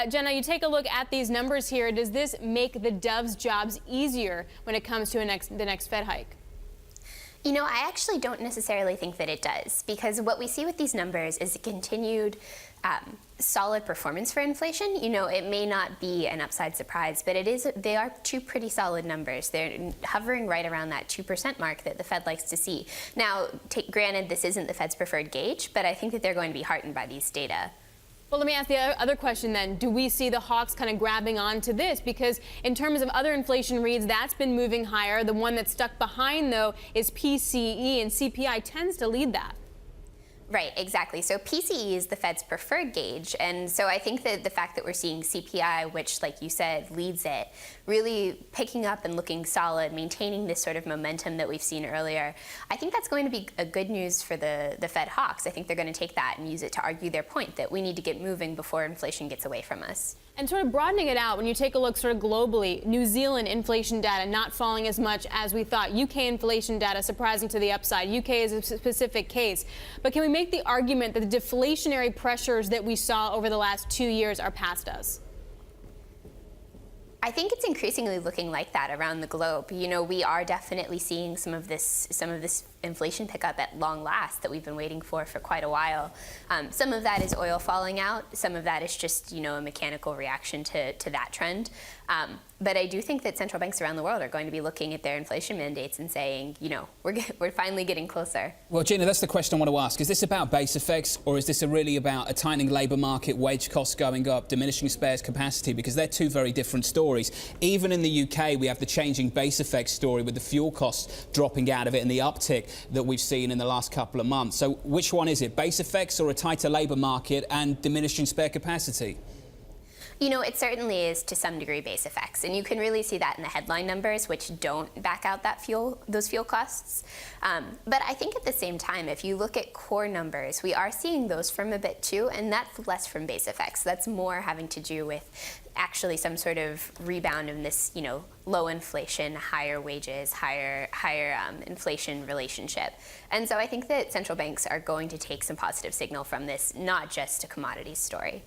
Jenna, you take a look at these numbers here. Does this make the doves' jobs easier when it comes to the next Fed hike? You know, I actually don't necessarily think that it does, because what we see with these numbers is a continued solid performance for inflation. You know, it may not be an upside surprise, but they are two pretty solid numbers. They're hovering right around that 2% mark that the Fed likes to see. Now, granted, this isn't the Fed's preferred gauge, but I think that they're going to be heartened by these data. Well, let me ask the other question then. Do we see the hawks kind of grabbing on to this? Because in terms of other inflation reads, that's been moving higher. The one that's stuck behind, though, is PCE, and CPI tends to lead that. Right, exactly. So PCE is the Fed's preferred gauge, and so I think that the fact that we're seeing CPI, which, like you said, leads it, really picking up and looking solid, maintaining this sort of momentum that we've seen earlier, I think that's going to be a good news for the Fed hawks. I think they're going to take that and use it to argue their point that we need to get moving before inflation gets away from us. And sort of broadening it out, when you take a look sort of globally, New Zealand inflation data not falling as much as we thought. UK inflation data surprising to the upside. UK is a specific case. But can we make the argument that the deflationary pressures that we saw over the last 2 years are past us? I think it's increasingly looking like that around the globe. You know, we are definitely seeing some of this inflation pickup at long last that we've been waiting for quite a while. Some of that is oil falling out. Some of that is just, you know, a mechanical reaction to that trend. But I do think that central banks around the world are going to be looking at their inflation mandates and saying, you know, we're finally getting closer. Well, Gina, that's the question I want to ask. Is this about base effects, or is this really about a tightening labour market, wage costs going up, diminishing spares capacity? Because they're two very different stories. Even in the UK, we have the changing base effects story with the fuel costs dropping out of it and the uptick that we've seen in the last couple of months. So which one is it, base effects or a tighter labour market and diminishing spare capacity? You know, it certainly is to some degree base effects, and you can really see that in the headline numbers, which don't back out those fuel costs. But I think at the same time, if you look at core numbers, we are seeing those firm a bit too, and that's less from base effects. That's more having to do with actually some sort of rebound in this, you know, low inflation, higher wages, higher inflation relationship. And so I think that central banks are going to take some positive signal from this, not just a commodities story.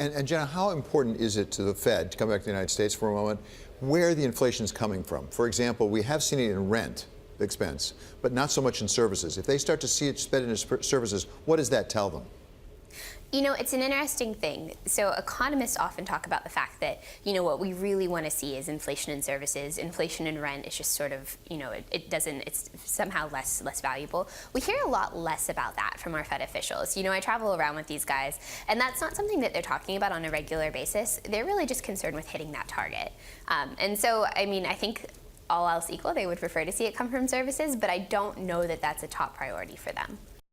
And Jenna, how important is it to the Fed, to come back to the United States for a moment, where the inflation is coming from? For example, we have seen it in rent expense, but not so much in services. If they start to see it spent in services, what does that tell them? You know, it's an interesting thing. So economists often talk about the fact that, you know, what we really want to see is inflation in services. Inflation in rent is just sort of, you know, it's somehow less valuable. We hear a lot less about that from our Fed officials. You know, I travel around with these guys, and that's not something that they're talking about on a regular basis. They're really just concerned with hitting that target. And so, I mean, I think all else equal, they would prefer to see it come from services, but I don't know that that's a top priority for them.